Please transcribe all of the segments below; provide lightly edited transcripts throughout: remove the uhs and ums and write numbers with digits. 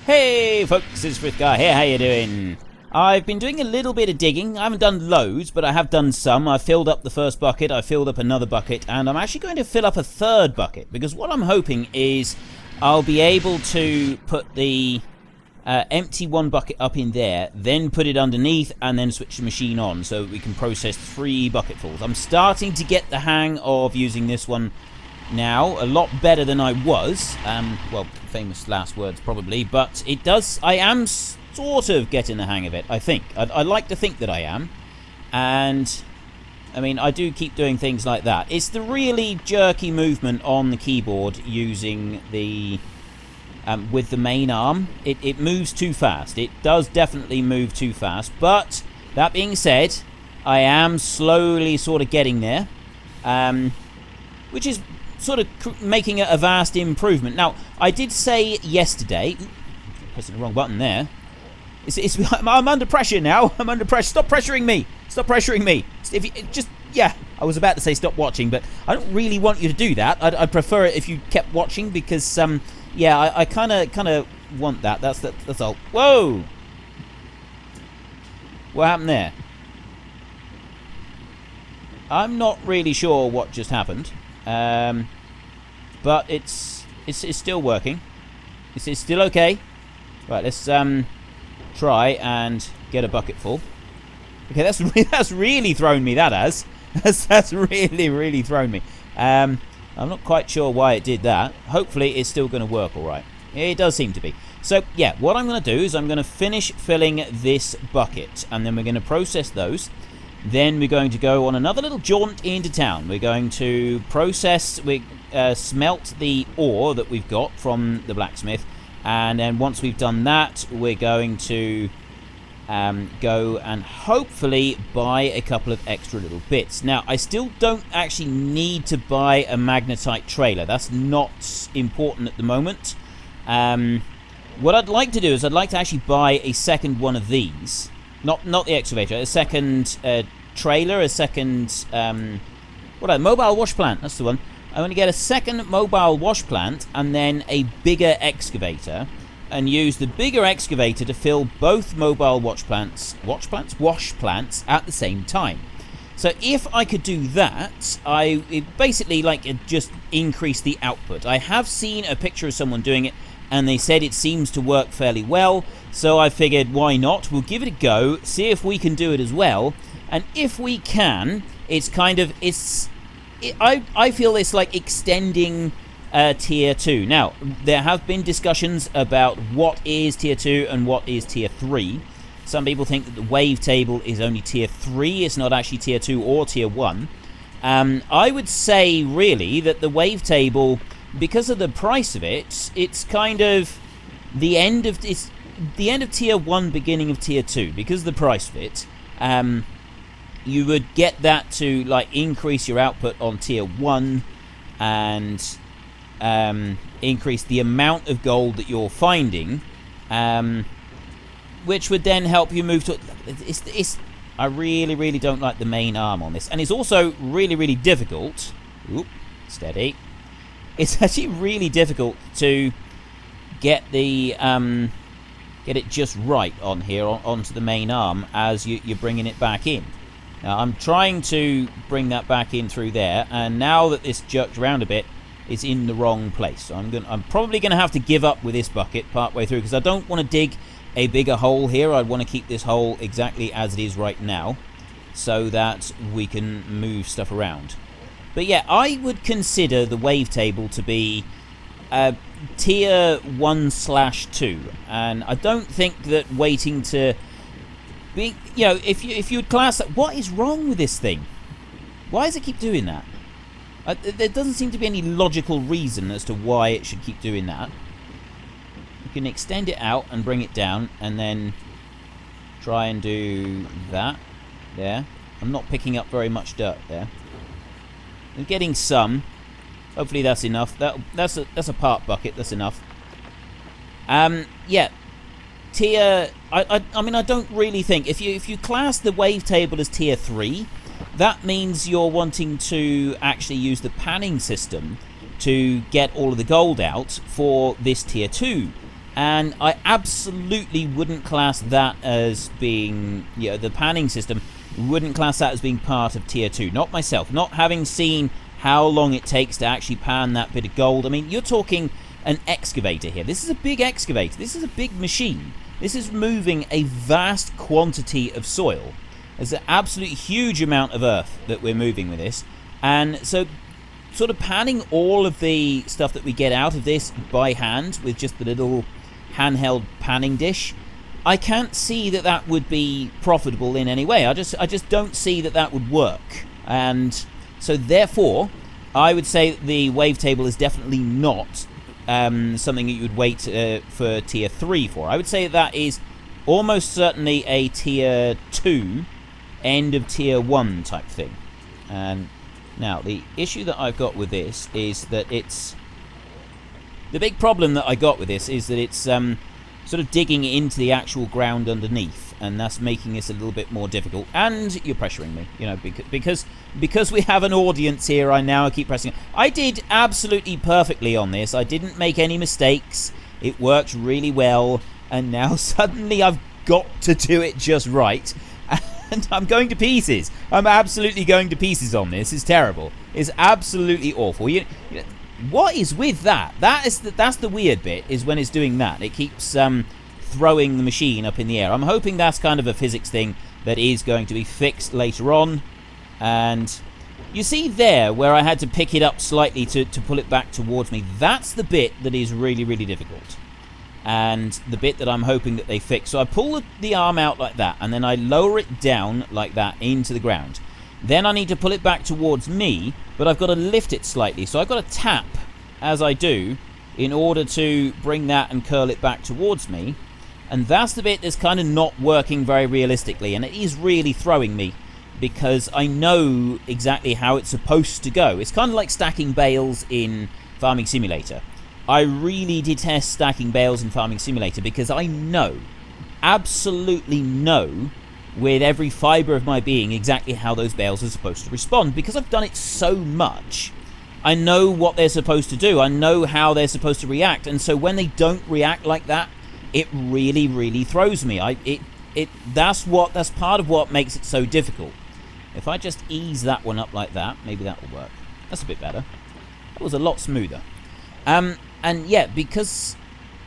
Hey folks, it's Frithgar here, how you doing? I've been doing a little bit of digging. I haven't done loads, but I have done some. I filled up the first bucket, I filled up another bucket, and I'm actually going to fill up a third bucket, because what I'm hoping is I'll be able to put the empty one bucket up in there, then put it underneath, and then switch the machine on, so we can process 3 bucketfuls. I'm starting to get the hang of using this one now, a lot better than I was. Well, famous last words probably, but it does. I am sort of getting the hang of it, I think. I like to think that I am, and I mean, I do keep doing things like that. It's the really jerky movement on the keyboard using the with the main arm. It moves too fast. It does definitely move too fast, but that being said, I am slowly sort of getting there, which is sort of making a vast improvement. Now, I did say yesterday, pressing the wrong button there. I'm under pressure now. I'm under pressure. Stop pressuring me. Stop pressuring me. If you just, yeah, I was about to say stop watching, but I don't really want you to do that. I'd prefer it if you kept watching, because yeah, I kind of want that. That's all. Whoa! What happened there? I'm not really sure what just happened. But it's still working. It's still okay. Right, let's try and get a bucket full. Okay, that's really thrown me. That's really thrown me. I'm not quite sure why it did that. Hopefully, it's still going to work all right. It does seem to be. So yeah, what I'm going to do is I'm going to finish filling this bucket, and then we're going to process those. Then we're going to go on another little jaunt into town. We're going to process, smelt the ore that we've got from the blacksmith, and then once we've done that, we're going to go and hopefully buy a couple of extra little bits. Now, I still don't actually need to buy a magnetite trailer. That's not important at the moment. What I'd like to do is I'd like to actually buy a second one of these. Not the excavator, a second trailer, a second mobile wash plant. That's the one. I'm going to get a second mobile wash plant and then a bigger excavator, and use the bigger excavator to fill both mobile wash plants at the same time. So if I could do that, it basically just increase the output. I have seen a picture of someone doing it, and they said it seems to work fairly well. So I figured, why not? We'll give it a go, see if we can do it as well. And if we can, I feel it's like extending Tier 2. Now, there have been discussions about what is Tier 2 and what is Tier 3. Some people think that the wave table is only Tier 3. It's not actually Tier 2 or Tier 1. I would say, really, that the wave table, because of the price of it, it's kind of the end of Tier 1, beginning of Tier 2. Because of the price of it, you would get that to increase your output on Tier 1 and increase the amount of gold that you're finding, which would then help you move to I really don't like the main arm on this, and it's also really difficult. Oop, steady. It's actually really difficult to get the get it just right on here onto the main arm as you're bringing it back in. Now I'm trying to bring that back in through there, and now that this jerked around a bit, it's in the wrong place. So I'm probably going to have to give up with this bucket partway through, because I don't want to dig a bigger hole here. I want to keep this hole exactly as it is right now, so that we can move stuff around. But yeah, I would consider the wave table to be Tier 1/2, and I don't think that waiting to be, if you'd class that, what is wrong with this thing? Why does it keep doing that? There doesn't seem to be any logical reason as to why it should keep doing that. You can extend it out and bring it down, and then try and do that. There. I'm not picking up very much dirt there. I'm getting some. Hopefully that's enough. That's a part bucket. That's enough. Yeah. Tier. I mean, I don't really think if you class the wave table as Tier 3, that means you're wanting to actually use the panning system to get all of the gold out for this Tier 2 And I absolutely wouldn't class that as being, the panning system, wouldn't class that as being part of tier 2. Not myself. Not having seen how long it takes to actually pan that bit of gold. I mean, you're talking an excavator here. This is a big excavator. This is a big machine. This is moving a vast quantity of soil. There's an absolutely huge amount of earth that we're moving with this. And so sort of panning all of the stuff that we get out of this by hand with just the little handheld panning dish, I can't see that that would be profitable in any way. I just don't see that that would work. And so therefore, I would say the wavetable is definitely not something that you would wait for tier 3 for. I would say that is almost certainly a tier 2, end of tier 1 type thing. And now, the issue that I've got with this is that it's... The big problem that I got with this is that it's sort of digging into the actual ground underneath, and that's making this a little bit more difficult. And you're pressuring me, because we have an audience here, I now keep pressing. I did absolutely perfectly on this. I didn't make any mistakes. It worked really well, and now suddenly I've got to do it just right. And I'm going to pieces. I'm absolutely going to pieces on this. It's terrible. It's absolutely awful. What is with that? That's the weird bit, is when it's doing that. It keeps throwing the machine up in the air. I'm hoping that's kind of a physics thing that is going to be fixed later on. And you see there where I had to pick it up slightly to pull it back towards me. That's the bit that is really, really difficult. And the bit that I'm hoping that they fix. So I pull the arm out like that, and then I lower it down like that into the ground. Then I need to pull it back towards me, but I've got to lift it slightly. So I've got to tap as I do in order to bring that and curl it back towards me. And that's the bit that's kind of not working very realistically, and it is really throwing me because I know exactly how it's supposed to go. It's kind of like stacking bales in Farming Simulator. I really detest stacking bales in Farming Simulator because I know, absolutely know, with every fibre of my being exactly how those bales are supposed to respond. Because I've done it so much, I know what they're supposed to do. I know how they're supposed to react. And so when they don't react like that, it really, really throws me. That's part of what makes it so difficult. If I just ease that one up like that, maybe that will work. That's a bit better. That was a lot smoother. And yeah, because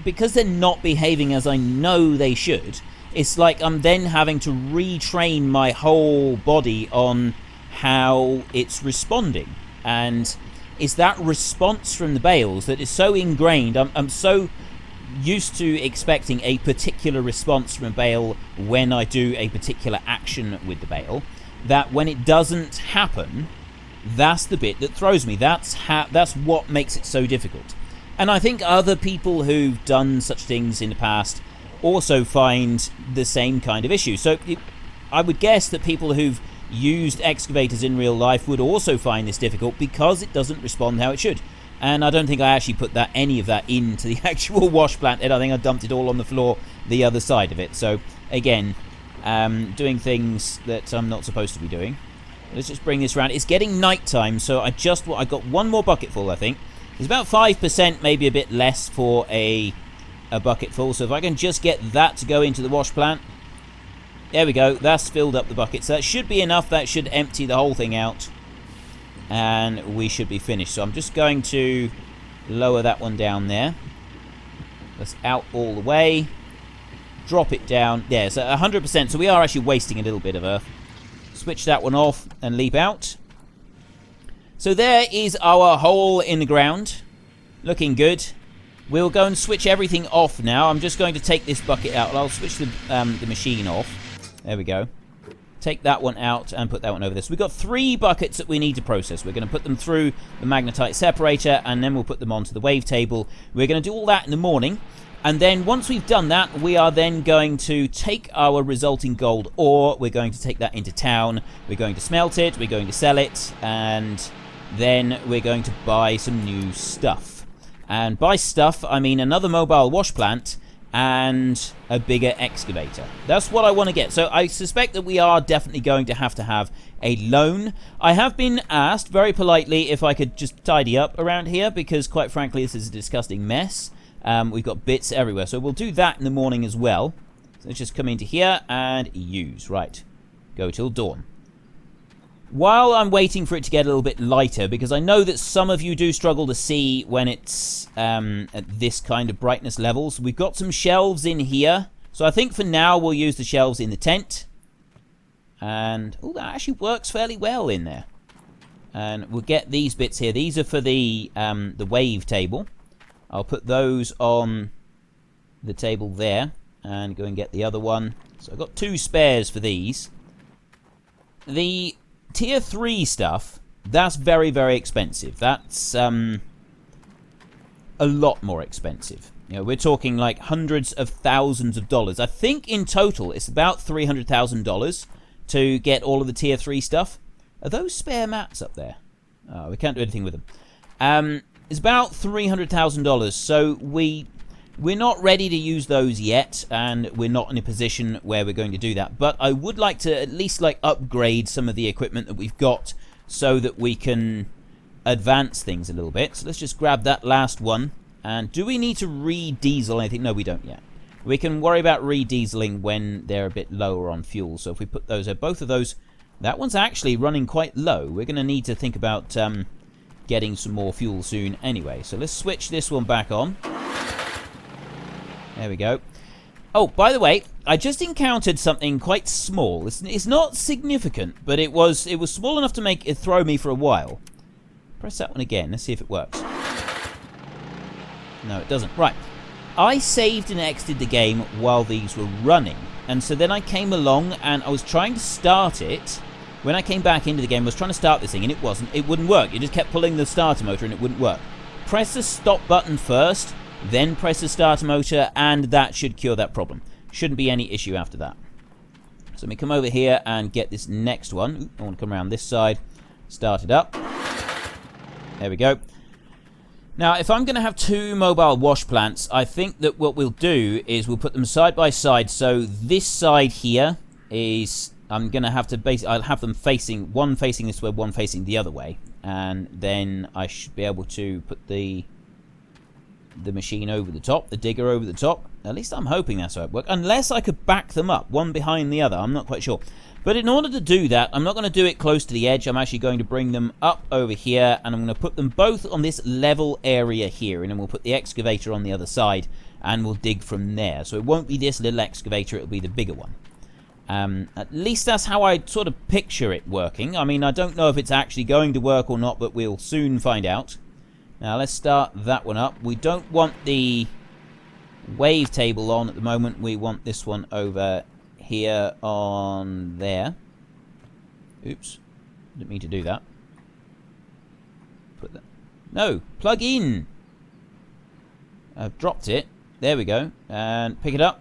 they're not behaving as I know they should, it's like I'm then having to retrain my whole body on how it's responding. And it's that response from the bales that is so ingrained. I'm so used to expecting a particular response from a bale when I do a particular action with the bale, that when it doesn't happen, that's the bit that throws me. That's what makes it so difficult. And I think other people who've done such things in the past also find the same kind of issue. So I would guess that people who've used excavators in real life would also find this difficult because it doesn't respond how it should. And I don't think I actually put any of that into the actual wash plant. I think I dumped it all on the floor the other side of it. So again, doing things that I'm not supposed to be doing. Let's just bring this around. It's getting nighttime, so I got one more bucket full, I think. It's about 5%, maybe a bit less for a bucket full. So if I can just get that to go into the wash plant. There we go. That's filled up the bucket. So that should be enough. That should empty the whole thing out. And we should be finished. So I'm just going to lower that one down there. That's out all the way. Drop it down. Yeah, so 100%. So we are actually wasting a little bit of earth. Switch that one off and leap out. So there is our hole in the ground. Looking good. We'll go and switch everything off now. I'm just going to take this bucket out. I'll switch the machine off. There we go. Take that one out and put that one over this. We've got 3 buckets that we need to process. We're going to put them through the magnetite separator, and then we'll put them onto the wavetable. We're going to do all that in the morning. And then once we've done that, we are then going to take our resulting gold ore. We're going to take that into town. We're going to smelt it. We're going to sell it. And then we're going to buy some new stuff. And by stuff, I mean another mobile wash plant and a bigger excavator. That's what I want to get. So I suspect that we are definitely going to have a loan. I have been asked very politely if I could just tidy up around here, because quite frankly this is a disgusting mess. We've got bits everywhere. So we'll do that in the morning as well. So let's just come into here and use. Right. Go till dawn. While I'm waiting for it to get a little bit lighter, because I know that some of you do struggle to see when it's at this kind of brightness levels, we've got some shelves in here. So I think for now we'll use the shelves in the tent. And, oh, that actually works fairly well in there. And we'll get these bits here. These are for the wave table. I'll put those on the table there. And go and get the other one. So I've got 2 spares for these. The Tier 3 stuff, that's very, very expensive. That's a lot more expensive. You know, we're talking like hundreds of thousands of dollars. I think in total it's about $300,000 to get all of the Tier 3 stuff. Are those spare mats up there? Oh, we can't do anything with them. It's about $300,000, so we're not ready to use those yet, and we're not in a position where we're going to do that. But I would like to at least like upgrade some of the equipment that we've got so that we can advance things a little bit. So let's just grab that last one. And do we need to re-diesel anything? No, we don't yet. We can worry about re-dieseling when they're a bit lower on fuel. So if we put those, both of those, that one's actually running quite low. We're going to need to think about getting some more fuel soon anyway. So let's switch this one back on. There we go. Oh, by the way, I just encountered something quite small. It's not significant, but it was small enough to make it throw me for a while. Press that one again. Let's see if it works. No, it doesn't. Right. I saved and exited the game while these were running. And so then I came along and I was trying to start it. When I came back into the game, I was trying to start this thing and it wouldn't work. You just kept pulling the starter motor and it wouldn't work. Press the stop button first. Then press the starter motor, and that should cure that problem. Shouldn't be any issue after that. So let me come over here and get this next one. Ooh, I want to come around this side. Start it up. There we go. Now, if I'm going to have 2 mobile wash plants, I think that what we'll do is we'll put them side by side. So this side here is... I'm going to have to I'll have them facing... one facing this way, one facing the other way. And then I should be able to put the machine over the top, the digger over the top. At least I'm hoping that's how it works. Unless I could back them up, one behind the other. I'm not quite sure. But in order to do that, I'm not going to do it close to the edge. I'm actually going to bring them up over here, and I'm going to put them both on this level area here. And then we'll put the excavator on the other side, and we'll dig from there. So it won't be this little excavator, it'll be the bigger one. At least that's how I sort of picture it working. I mean, I don't know if it's actually going to work or not, but we'll soon find out. Now, let's start that one up. We don't want the wave table on at the moment. We want this one over here on there. Oops. Didn't mean to do that. Put that. No, plug in. I've dropped it. There we go. And pick it up.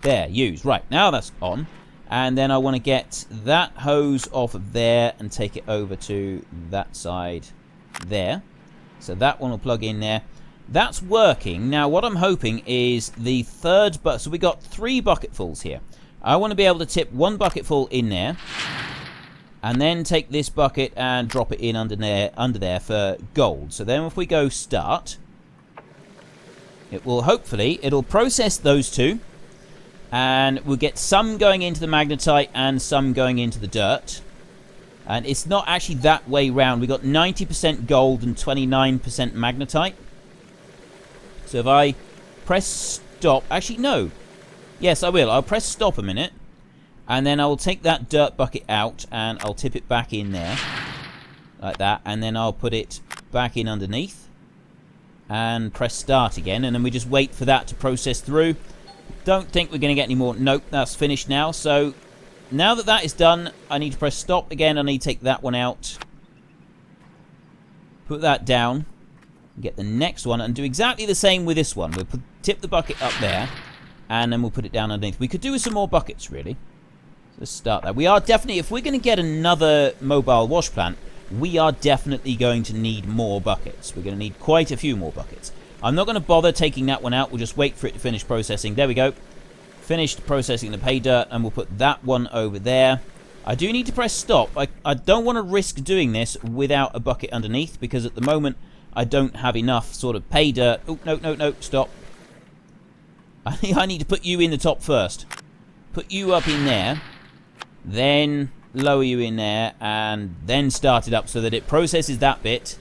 There, use. Right, now that's on. And then I want to get that hose off of there and take it over to that side there. So that one will plug in there. That's working. Now what I'm hoping is the third bucket. So we got 3 bucketfuls here. I want to be able to tip 1 bucketful in there. And then take this bucket and drop it in under there for gold. So then if we go start, it will hopefully, it'll process those 2. And we'll get some going into the magnetite and some going into the dirt. And it's not actually that way round. We got 90% gold and 29% magnetite. So if I press stop... Actually, no. Yes, I will. I'll press stop a minute. And then I'll take that dirt bucket out and I'll tip it back in there. Like that. And then I'll put it back in underneath. And press start again. And then we just wait for that to process through. Don't think we're going to get any more. Nope, that's finished now. So... now that that is done, I need to press stop again. I need to take that one out. Put that down. Get the next one and do exactly the same with this one. We'll tip the bucket up there. And then we'll put it down underneath. We could do with some more buckets, really. So let's start that. We are definitely, if we're going to get another mobile wash plant, we are definitely going to need more buckets. We're going to need quite a few more buckets. I'm not going to bother taking that one out. We'll just wait for it to finish processing. There we go. Finished processing the pay dirt, and we'll put that one over there. I do need to press stop. I don't want to risk doing this without a bucket underneath, because at the moment I don't have enough sort of pay dirt. Oh, no, stop. I think I need to put you in the top first. Put you up in there, then lower you in there, and then start it up so that it processes that bit.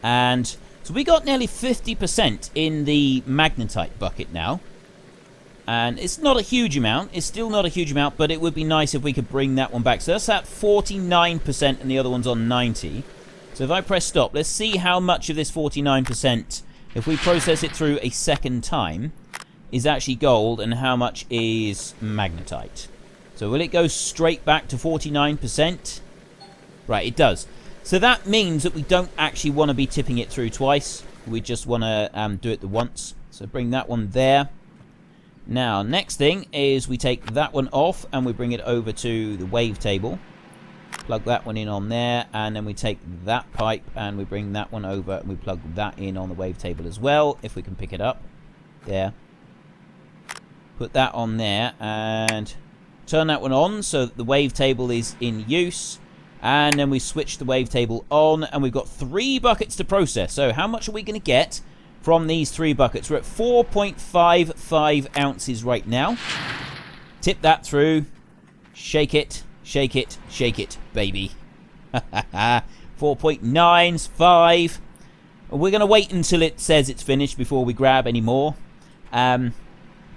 And so we got nearly 50% in the magnetite bucket now. And it's not a huge amount. It's still not a huge amount, but it would be nice if we could bring that one back. So that's at 49% and the other one's on 90. So if I press stop, let's see how much of this 49%, if we process it through a second time, is actually gold and how much is magnetite. So will it go straight back to 49%? Right, it does. So that means that we don't actually want to be tipping it through twice. We just want to do it the once. So bring that one there. Now, next thing is we take that one off and we bring it over to the wavetable. Plug that one in on there, and then we take that pipe and we bring that one over and we plug that in on the wavetable as well, if we can pick it up. There. Put that on there and turn that one on so that the wavetable is in use. And then we switch the wavetable on, and we've got 3 buckets to process. So how much are we going to get from these 3 buckets? We're at 4.55 ounces right now. Tip that through. Shake it, shake it, shake it, baby. 4.95. We're going to wait until it says it's finished before we grab any more.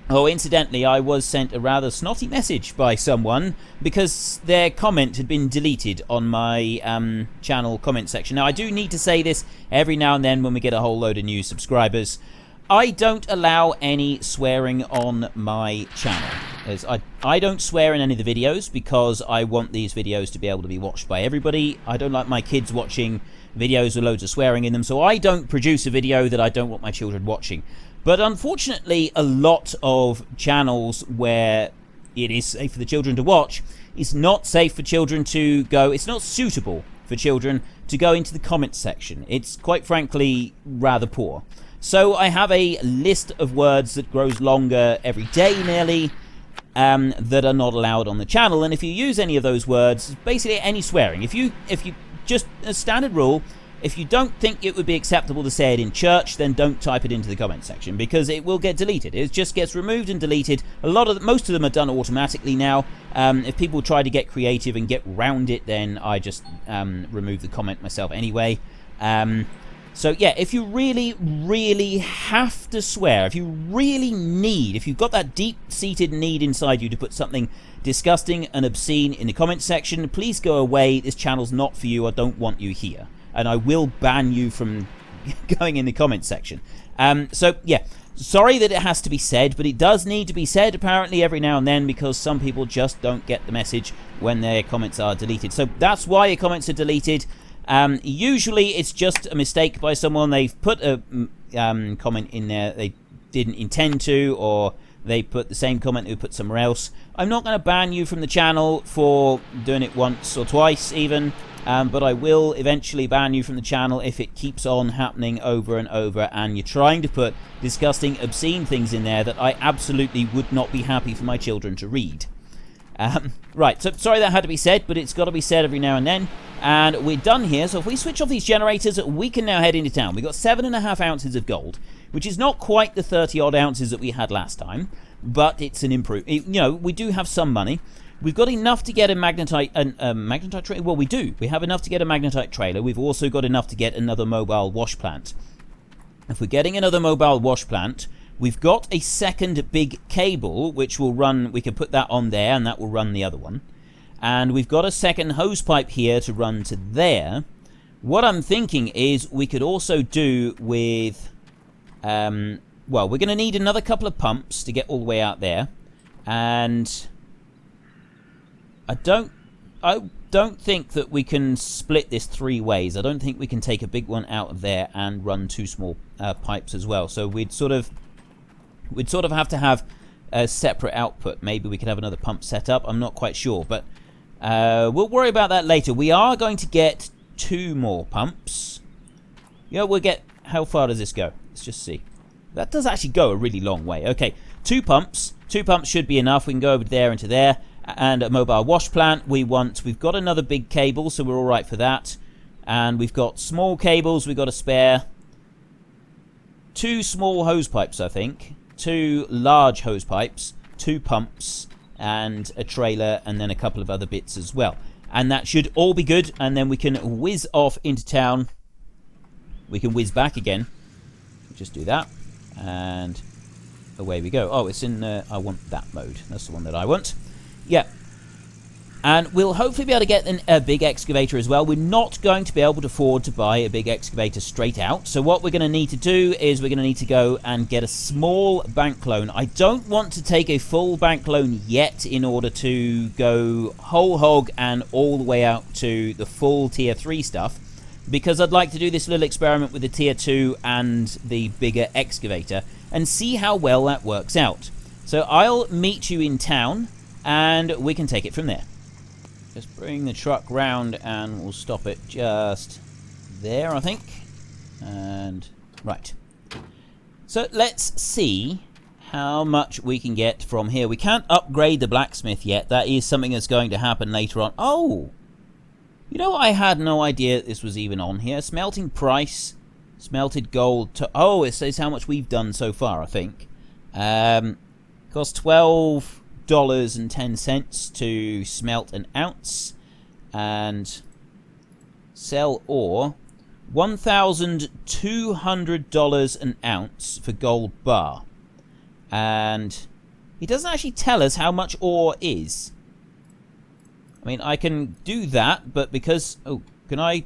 Oh, incidentally, I was sent a rather snotty message by someone because their comment had been deleted on my channel comment section. Now, I do need to say this every now and then when we get a whole load of new subscribers. I don't allow any swearing on my channel. As I don't swear in any of the videos because I want these videos to be able to be watched by everybody. I don't like my kids watching videos with loads of swearing in them, so I don't produce a video that I don't want my children watching. But unfortunately, a lot of channels where it is safe for the children to watch, it's not safe for children to go, it's not suitable for children to go into the comments section. It's quite frankly rather poor. So I have a list of words that grows longer every day nearly, that are not allowed on the channel. And if you use any of those words, basically any swearing, if you just a standard rule, if you don't think it would be acceptable to say it in church, then don't type it into the comment section because it will get deleted. It just gets removed and deleted. Most of them are done automatically now. If people try to get creative and get round it, then I just remove the comment myself anyway. So yeah, if you really, really have to swear, if you've got that deep-seated need inside you to put something disgusting and obscene in the comment section, please go away. This channel's not for you. I don't want you here. And I will ban you from going in the comment section. So, yeah, sorry that it has to be said, but it does need to be said apparently every now and then because some people just don't get the message when their comments are deleted. So that's why your comments are deleted. Usually it's just a mistake by someone. They've put a comment in there they didn't intend to, or they put the same comment who put somewhere else. I'm not going to ban you from the channel for doing it once or twice even. But I will eventually ban you from the channel if it keeps on happening over and over and you're trying to put disgusting, obscene things in there that I absolutely would not be happy for my children to read. Right, so sorry that had to be said, but it's got to be said every now and then. And we're done here, so if we switch off these generators, we can now head into town. We've got 7.5 ounces of gold, which is not quite the 30-odd ounces that we had last time, but it's an improvement. You know, we do have some money. We've got enough to get a magnetite trailer. Well, we do. We have enough to get a magnetite trailer. We've also got enough to get another mobile wash plant. If we're getting another mobile wash plant, we've got a second big cable, which will run, we can put that on there, and that will run the other one. And we've got a second hose pipe here to run to there. What I'm thinking is we could also do with, well, we're going to need another couple of pumps to get all the way out there. And I don't think that we can split this 3 ways. I don't think we can take a big one out of there and run 2 small pipes as well. So we'd sort of have to have a separate output. Maybe we could have another pump set up. I'm not quite sure, but we'll worry about that later. We are going to get 2 more pumps. Yeah, we'll get. How far does this go? Let's just see. That does actually go a really long way. Okay, 2 pumps. 2 pumps should be enough. We can go over there into there. And a mobile wash plant we've got another big cable, so we're all right for that. And we've got small cables we've got to spare. 2 small hose pipes, I think. 2 large hose pipes. 2 pumps. And a trailer. And then a couple of other bits as well. And that should all be good. And then we can whiz off into town. We can whiz back again. Just do that. And away we go. Oh, it's in... I want that mode. That's the one that I want. Yeah. And we'll hopefully be able to get a big excavator as well. We're not going to be able to afford to buy a big excavator straight out. So what we're going to need to do is we're going to need to go and get a small bank loan. I don't want to take a full bank loan yet in order to go whole hog and all the way out to the full tier 3 stuff. Because I'd like to do this little experiment with the tier 2 and the bigger excavator. And see how well that works out. So I'll meet you in town. And we can take it from there. Just bring the truck round and we'll stop it just there, I think. And right. So let's see how much we can get from here. We can't upgrade the blacksmith yet. That is something that's going to happen later on. Oh! You know, I had no idea this was even on here. Smelting price. Smelted gold. Oh, it says how much we've done so far, I think. Cost $12.10 to smelt an ounce and sell ore. $1,200 an ounce for gold bar. And he doesn't actually tell us how much ore is. I mean, I can do that, but because... Oh, can I...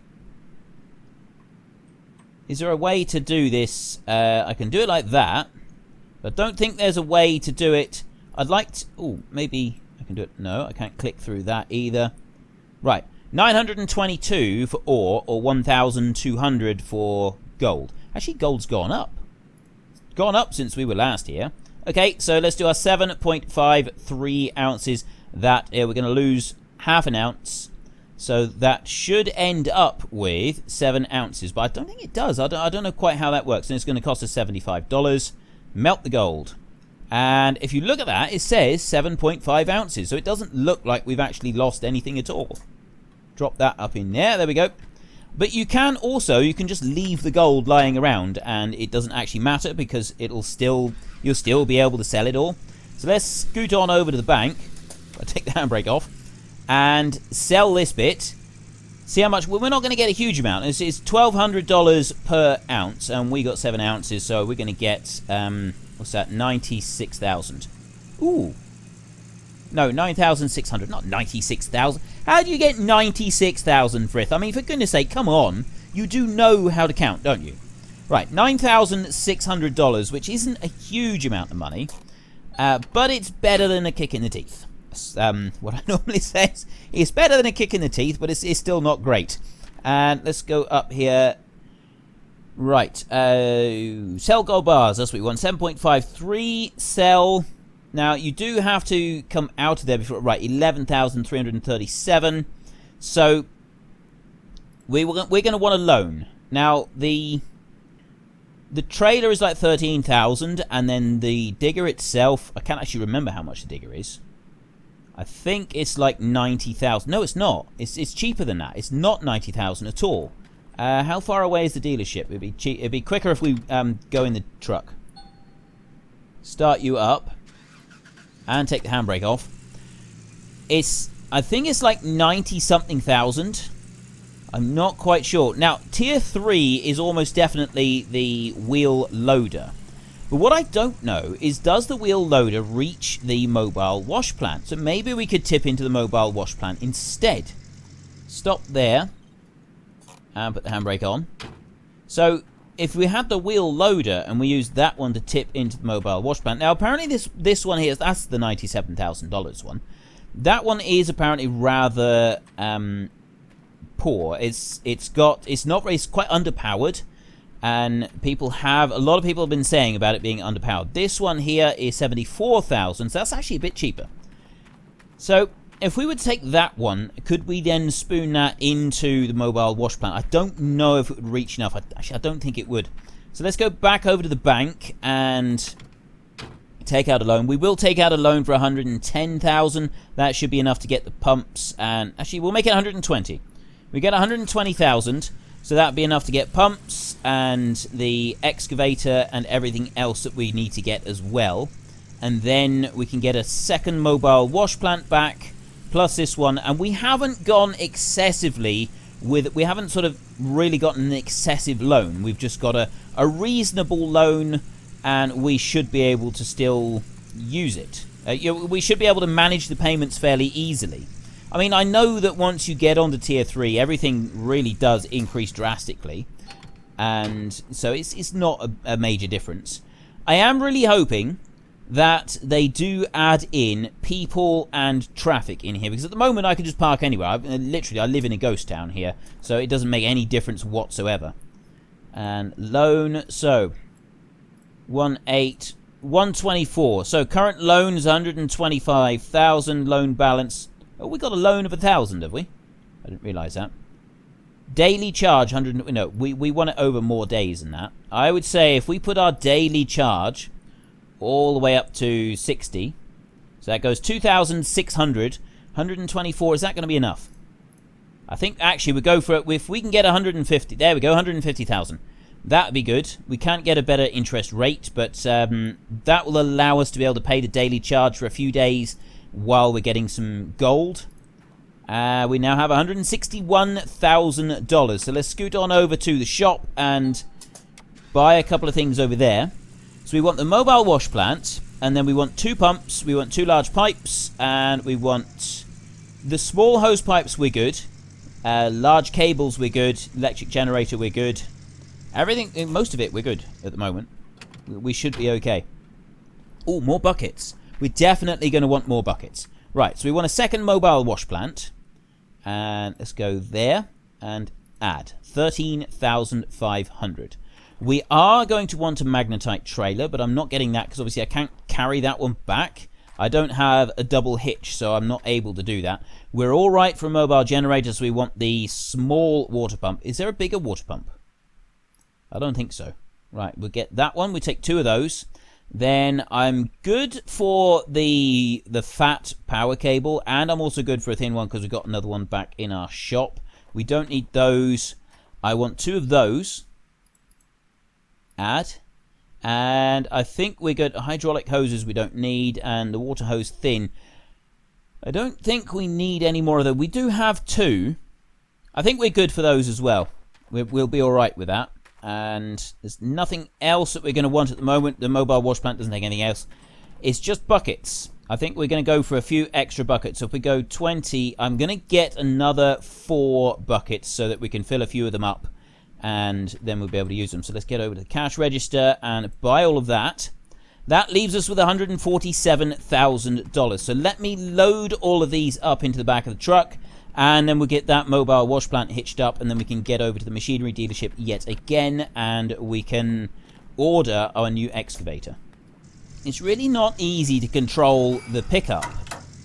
Is there a way to do this? I can do it like that. But I don't think there's a way to do it... I'd like to... Oh, maybe I can do it. No, I can't click through that either. Right. 922 for ore or 1,200 for gold. Actually, gold's gone up. It's gone up since we were last here. Okay, so let's do our 7.53 ounces. That we're going to lose half an ounce. So that should end up with 7 ounces. But I don't think it does. I don't know quite how that works. And it's going to cost us $75. Melt the gold. And if you look at that, it says 7.5 ounces. So it doesn't look like we've actually lost anything at all. Drop that up in there. There we go. But you can also, you can just leave the gold lying around and it doesn't actually matter because you'll still be able to sell it all. So let's scoot on over to the bank. I'll take the handbrake off. And sell this bit. See how much... Well, we're not going to get a huge amount. It's $1,200 per ounce. And we got 7 ounces. So we're going to get... what's that? 96,000. Ooh. No, 9,600. Not 96,000. How do you get 96,000, Frith? I mean, for goodness sake, come on. You do know how to count, don't you? Right, $9,600, which isn't a huge amount of money. But it's better than a kick in the teeth. What I normally say is it's better than a kick in the teeth, but it's still not great. And let's go up here. Right, sell gold bars, that's what we want. 7.53, sell. Now, you do have to come out of there before, right, 11,337. So, we're going to want a loan. Now, the trailer is like 13,000, and then the digger itself, I can't actually remember how much the digger is. I think it's like 90,000. No, it's not. It's cheaper than that. It's not 90,000 at all. How far away is the dealership? It'd be quicker if we go in the truck. Start you up. And take the handbrake off. I think it's like 90-something thousand. I'm not quite sure. Now, tier 3 is almost definitely the wheel loader. But what I don't know is, does the wheel loader reach the mobile wash plant? So maybe we could tip into the mobile wash plant instead. Stop there. And put the handbrake on. So, if we had the wheel loader and we used that one to tip into the mobile wash plant. Now, apparently this one here, that's the $97,000 one. That one is apparently rather poor. It's quite underpowered. And a lot of people have been saying about it being underpowered. This one here is 74,000, so that's actually a bit cheaper. So, if we would take that one, could we then spoon that into the mobile wash plant? I don't know if it would reach enough. Actually, I don't think it would. So let's go back over to the bank and take out a loan. We will take out a loan for 110,000. That should be enough to get the pumps. And actually, we'll make it 120. We get 120,000. So that'd be enough to get pumps and the excavator and everything else that we need to get as well. And then we can get a second mobile wash plant back, plus this one. And we haven't gone excessively with... We haven't sort of really gotten an excessive loan. We've just got a reasonable loan, and we should be able to still use it. We should be able to manage the payments fairly easily. I mean, I know that once you get onto tier 3, everything really does increase drastically. And so it's not a major difference. I am really hoping that they do add in people and traffic in here, because at the moment I can just park anywhere. I live in a ghost town here, so it doesn't make any difference whatsoever. And loan, so 124. So current loan is 125,000. Loan balance. Oh, we got a loan of 1,000, have we? I didn't realise that. Daily charge 100. No, we want it over more days than that. I would say if we put our daily charge all the way up to 60, so that goes 2,600. 124. Is that going to be enough? I think actually we go for it. If we can get 150, there we go, 150,000. That would be good. We can't get a better interest rate, but that will allow us to be able to pay the daily charge for a few days while we're getting some gold. We now have $161,000. So let's scoot on over to the shop and buy a couple of things over there. So we want the mobile wash plant, and then we want 2 pumps, we want 2 large pipes, and we want the small hose pipes, we're good. Large cables, we're good. Electric generator, we're good. Everything, most of it, we're good at the moment. We should be okay. Oh, more buckets. We're definitely going to want more buckets. Right, so we want a second mobile wash plant. And let's go there and add 13,500. We are going to want a magnetite trailer, but I'm not getting that because obviously I can't carry that one back. I don't have a double hitch, so I'm not able to do that. We're all right for a mobile generator, so we want the small water pump. Is there a bigger water pump? I don't think so. Right, we'll get that one. We take 2 of those. Then I'm good for the fat power cable, and I'm also good for a thin one because we've got another one back in our shop. We don't need those. I want 2 of those. Add. And I think we're good. Hydraulic hoses we don't need, and the water hose thin. I don't think we need any more of those. We do have 2. I think we're good for those as well. We'll be all right with that. And there's nothing else that we're going to want at the moment. The mobile wash plant doesn't take anything else. It's just buckets. I think we're going to go for a few extra buckets. So if we go 20, I'm going to get another 4 buckets so that we can fill a few of them up, and then we'll be able to use them. So let's get over to the cash register and buy all of that. That leaves us with $147,000. So let me load all of these up into the back of the truck, and then we'll get that mobile wash plant hitched up, and then we can get over to the machinery dealership yet again, and we can order our new excavator. It's really not easy to control the pickup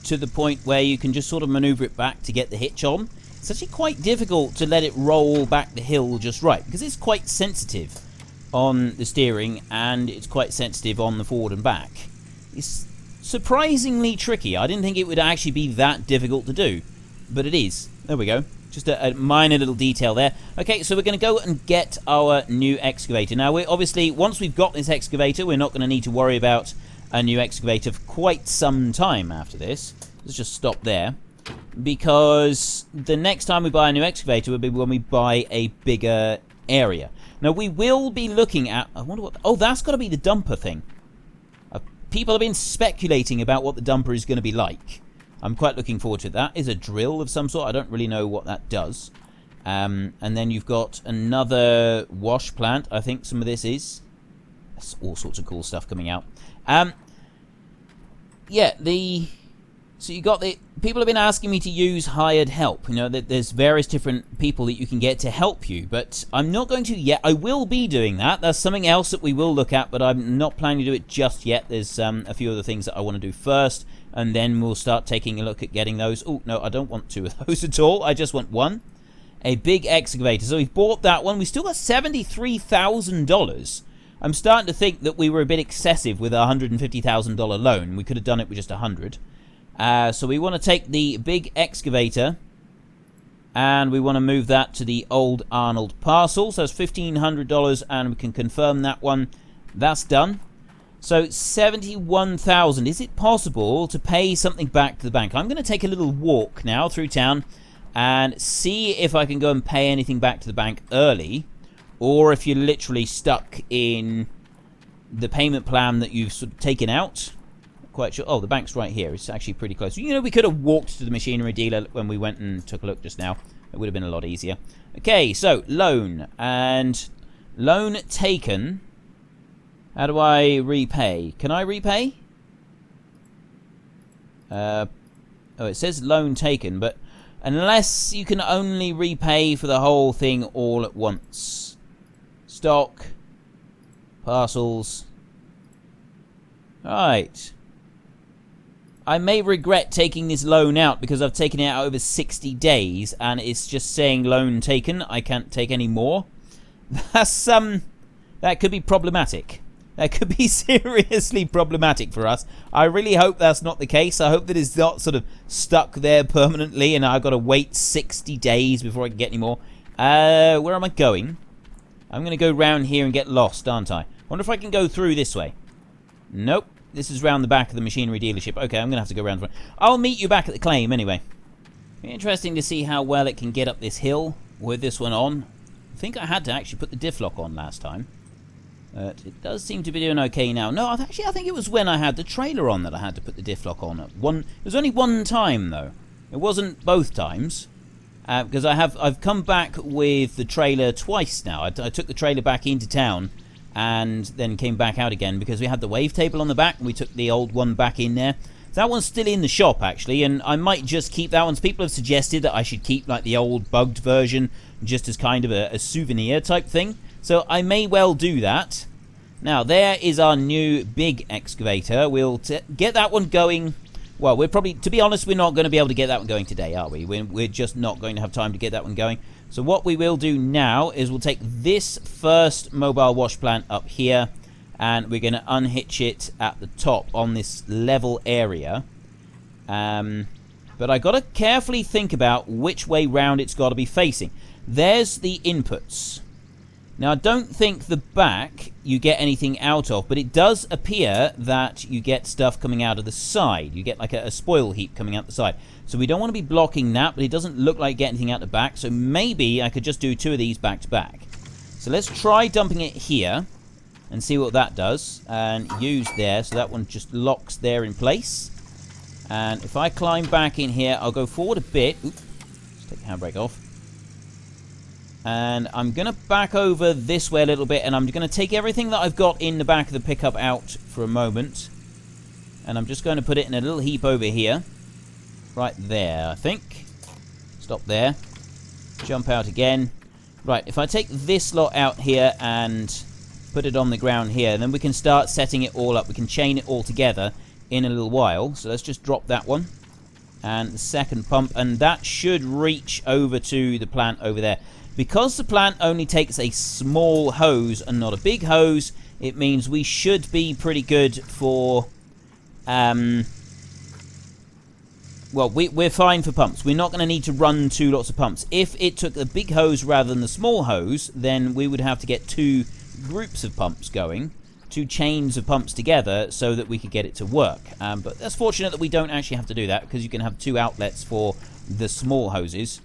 to the point where you can just sort of maneuver it back to get the hitch on. It's actually quite difficult to let it roll back the hill just right, because it's quite sensitive on the steering, and it's quite sensitive on the forward and back. It's surprisingly tricky. I didn't think it would actually be that difficult to do, but it is. There we go. Just a minor little detail there. Okay, so we're going to go and get our new excavator. Now, we're obviously, once we've got this excavator, we're not going to need to worry about a new excavator for quite some time after this. Let's just stop there, because the next time we buy a new excavator will be when we buy a bigger area. Now, we will be looking at... I wonder what... Oh, that's got to be the dumper thing. People have been speculating about what the dumper is going to be like. I'm quite looking forward to it. That is a drill of some sort. I don't really know what that does. And then you've got another wash plant. I think some of this is. There's all sorts of cool stuff coming out. Yeah, so you got the... People have been asking me to use hired help. You know, there's various different people that you can get to help you, but I'm not going to yet. I will be doing that. That's something else that we will look at, but I'm not planning to do it just yet. There's a few other things that I want to do first, and then we'll start taking a look at getting those. Oh, no, I don't want 2 of those at all. I just want 1. A big excavator. So we've bought that one. We still got $73,000. I'm starting to think that we were a bit excessive with a $150,000 loan. We could have done it with just 100. So we want to take the big excavator, And we want to move that to the old Arnold parcel. So it's $1,500, and we can confirm that one. That's done. So 71,000. Is it possible to pay something back to the bank? I'm going to take a little walk now through town and see if I can go and pay anything back to the bank early, or if you're literally stuck in the payment plan that you've sort of taken out. Quite sure. Oh, the bank's right here. It's actually pretty close. You know, we could have walked to the machinery dealer when we went and took a look just now. It would have been a lot easier. Okay, so loan and loan taken. How do I repay? Can I repay? Oh, it says loan taken, but unless you can only repay for the whole thing all at once. Stock. Parcels. Right. I may regret taking this loan out because I've taken it out over 60 days and it's just saying loan taken. I can't take any more. That's that could be problematic. That could be seriously problematic for us. I really hope that's not the case. I hope that it's not sort of stuck there permanently and I've got to wait 60 days before I can get any more. Where am I going? I'm going to go round here and get lost, aren't I? Wonder if I can go through this way. Nope. This is round the back of the machinery dealership. Okay, I'm going to have to go around the front. I'll meet you back at the claim anyway. Interesting to see how well it can get up this hill with this one on. I think I had to actually put the diff lock on last time. It does seem to be doing okay now. No, I think it was when I had the trailer on that I had to put the diff lock on. It was only one time, though. It wasn't both times. Because I've come back with the trailer twice now. I took the trailer back into town and then came back out again because we had the wavetable on the back and we took the old one back in there. So that one's still in the shop actually, and I might just keep that one. People have suggested that I should keep like the old bugged version just as kind of a souvenir type thing. So I may well do that. Now there is our new big excavator. We'll get that one going. Well, we're probably, to be honest, we're not going to be able to get that one going today, are we? We're just not going to have time to get that one going. So what we will do now is we'll take this first mobile wash plant up here and we're going to unhitch it at the top on this level area. But I got to carefully think about which way round it's got to be facing. There's the inputs. Now, I don't think the back you get anything out of, but it does appear that you get stuff coming out of the side. You get like a spoil heap coming out the side. So we don't want to be blocking that, but it doesn't look like getting anything out the back. So maybe I could just do two of these back to back. So let's try dumping it here and see what that does. And use there, so that one just locks there in place. And if I climb back in here, I'll go forward a bit. Oops, let's take the handbrake off. And I'm going to back over this way a little bit, and I'm going to take everything that I've got in the back of the pickup out for a moment. And I'm just going to put it in a little heap over here. Right there, I think. Stop there. Jump out again. Right, if I take this lot out here and put it on the ground here, then we can start setting it all up. We can chain it all together in a little while. So let's just drop that one. And the second pump, and that should reach over to the plant over there. Because the plant only takes a small hose and not a big hose, it means we should be pretty good for... well, we're fine for pumps. We're not going to need to run two lots of pumps. If it took a big hose rather than the small hose, then we would have to get two groups of pumps going, two chains of pumps together, so that we could get it to work. But that's fortunate that we don't actually have to do that, because you can have two outlets for the small hoses.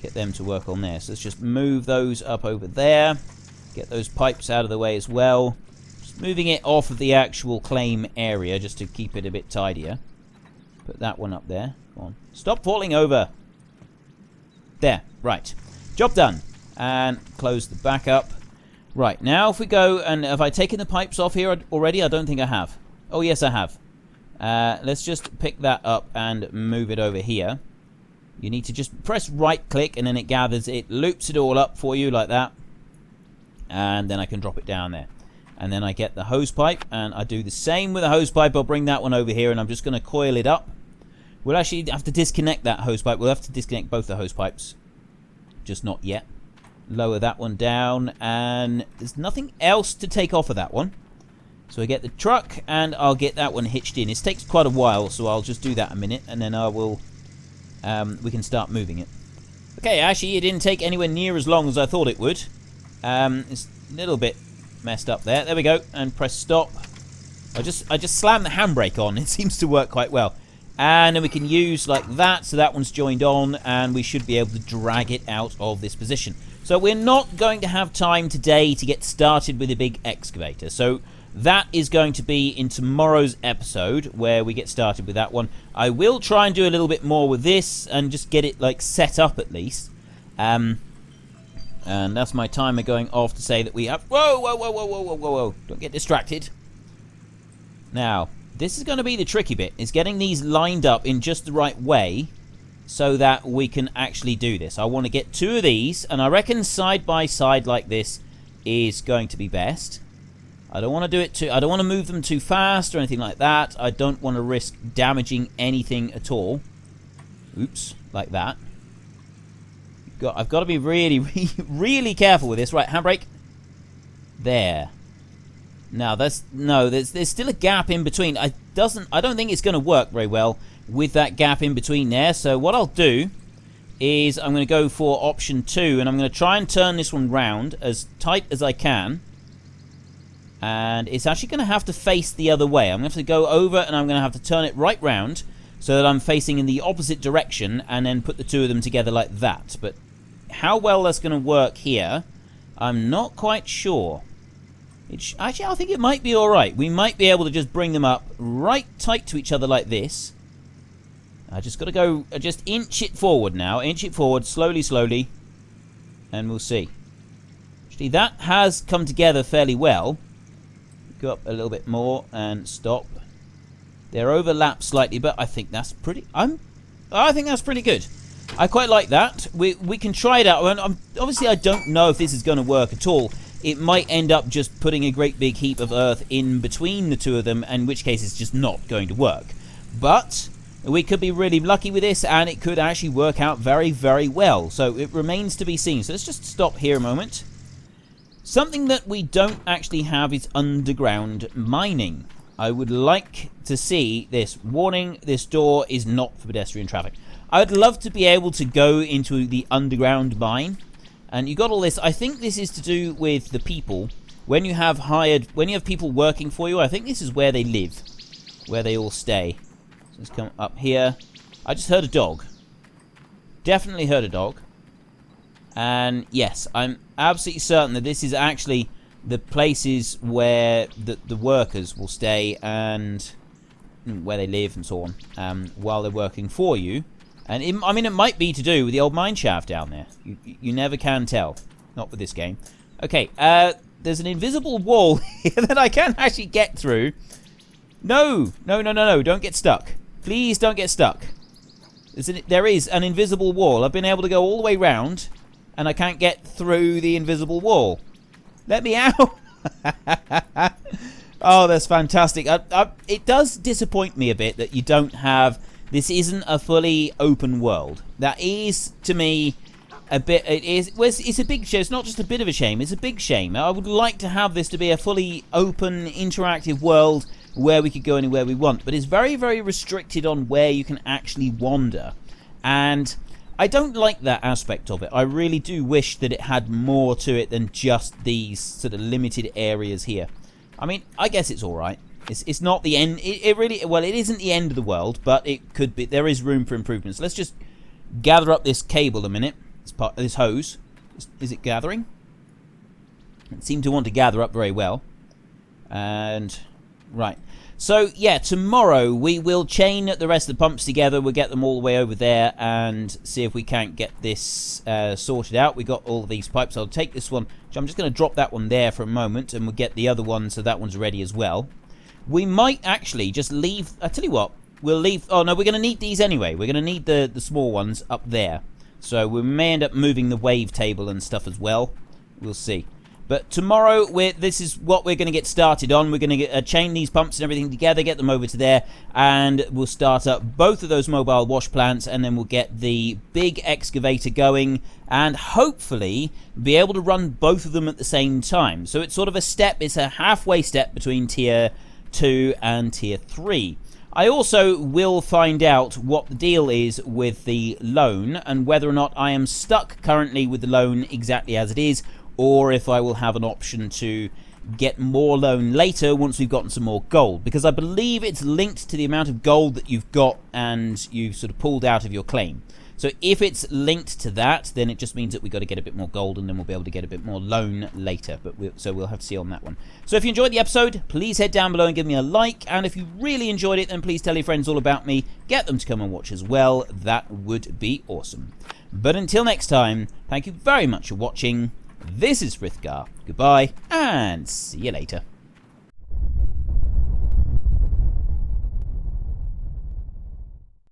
Get them to work on there. So let's just move those up over there. Get those pipes out of the way as well. Just moving it off of the actual claim area just to keep it a bit tidier. Put that one up there. Come on. Stop falling over. There. Right. Job done. And close the back up. Right. Now if we go, and have I taken the pipes off here already? I don't think I have. Oh yes, I have. Let's just pick that up and move it over here. You need to just press right click and then it gathers, it loops it all up for you like that. And then I can drop it down there. And then I get the hose pipe and I do the same with the hose pipe. I'll bring that one over here and I'm just going to coil it up. We'll actually have to disconnect that hose pipe. We'll have to disconnect both the hose pipes. Just not yet. Lower that one down and there's nothing else to take off of that one. So I get the truck and I'll get that one hitched in. It takes quite a while, so I'll just do that a minute and then I will... we can start moving it. Okay, actually, it didn't take anywhere near as long as I thought it would. It's a little bit messed up there. There we go. And press stop. I just slammed the handbrake on. It seems to work quite well. And then we can use like that. So that one's joined on. And we should be able to drag it out of this position. So we're not going to have time today to get started with a big excavator. So that is going to be in tomorrow's episode where we get started with that one. I will try and do a little bit more with this and just get it like set up at least. And that's my timer going off to say that we have... Whoa, whoa, whoa, whoa, whoa, whoa, whoa, whoa. Don't get distracted. Now, this is going to be the tricky bit, is getting these lined up in just the right way so that we can actually do this. I want to get 2 of these, and I reckon side by side like this is going to be best. I don't want to do it too... I don't want to move them too fast or anything like that. I don't want to risk damaging anything at all. Oops, like that. I've got to be really, really careful with this. Right, handbrake. There. Now, there's still a gap in between. I don't think it's going to work very well with that gap in between there. So what I'll do is I'm going to go for option 2, and I'm going to try and turn this one round as tight as I can. And it's actually going to have to face the other way. I'm going to have to go over, and I'm going to have to turn it right round so that I'm facing in the opposite direction, and then put the 2 of them together like that. But how well that's going to work here, I'm not quite sure. Actually, I think it might be alright. We might be able to just bring them up right tight to each other like this. I just got to go, just inch it forward now. Inch it forward, slowly, slowly. And we'll see. Actually, that has come together fairly well. Go up a little bit more and stop. They're overlapped slightly, but I think that's pretty... I think that's pretty good. I quite like that. We can try it out. Obviously, I don't know if this is going to work at all. It might end up just putting a great big heap of earth in between the 2 of them, in which case it's just not going to work. But we could be really lucky with this, and it could actually work out very, very well. So it remains to be seen. So let's just stop here a moment. Something that we don't actually have is underground mining. I would like to see this. Warning, this door is not for pedestrian traffic. I would love to be able to go into the underground mine. And you got all this. I think this is to do with the people. When you have people working for you, I think this is where they live. Where they all stay. So let's come up here. I just heard a dog. Definitely heard a dog. And yes, I'm absolutely certain that this is actually the places where the workers will stay and where they live and so on while they're working for you. And it might be to do with the old mine shaft down there. You never can tell. Not with this game. Okay, there's an invisible wall here that I can't actually get through. No, don't get stuck. Please don't get stuck. There is an invisible wall. I've been able to go all the way round, and I can't get through the invisible wall. Let me out. Oh, that's fantastic. It does disappoint me a bit that you don't have... This isn't a fully open world. That is, to me, a bit... It's a big shame. It's not just a bit of a shame. It's a big shame. I would like to have this to be a fully open, interactive world where we could go anywhere we want. But it's very, very restricted on where you can actually wander. And I don't like that aspect of it. I really do wish that it had more to it than just these sort of limited areas here. I mean, I guess it's alright. It's not the end. It really... Well, it isn't the end of the world, but it could be... There is room for improvements. Let's just gather up this cable a minute. This hose. Is it gathering? It seemed to want to gather up very well. And... Right. So, yeah, tomorrow we will chain the rest of the pumps together. We'll get them all the way over there and see if we can't get this sorted out. We got all of these pipes. I'll take this one. I'm just going to drop that one there for a moment, and we'll get the other one so that one's ready as well. We might actually just leave... I tell you what, we'll leave... Oh, no, we're going to need these anyway. We're going to need the small ones up there. So we may end up moving the wave table and stuff as well. We'll see. But tomorrow, this is what we're going to get started on. We're going to chain these pumps and everything together, get them over to there, and we'll start up both of those mobile wash plants, and then we'll get the big excavator going, and hopefully be able to run both of them at the same time. So it's sort of a step, it's a halfway step between tier 2 and tier 3. I also will find out what the deal is with the loan and whether or not I am stuck currently with the loan exactly as it is, or if I will have an option to get more loan later once we've gotten some more gold, because I believe it's linked to the amount of gold that you've got and you've sort of pulled out of your claim. So if it's linked to that, then it just means that we've got to get a bit more gold, and then we'll be able to get a bit more loan later. But so we'll have to see on that one. So if you enjoyed the episode, please head down below and give me a like. And if you really enjoyed it, then please tell your friends all about me. Get them to come and watch as well. That would be awesome. But until next time, thank you very much for watching. This is Frithgar. Goodbye, and see you later.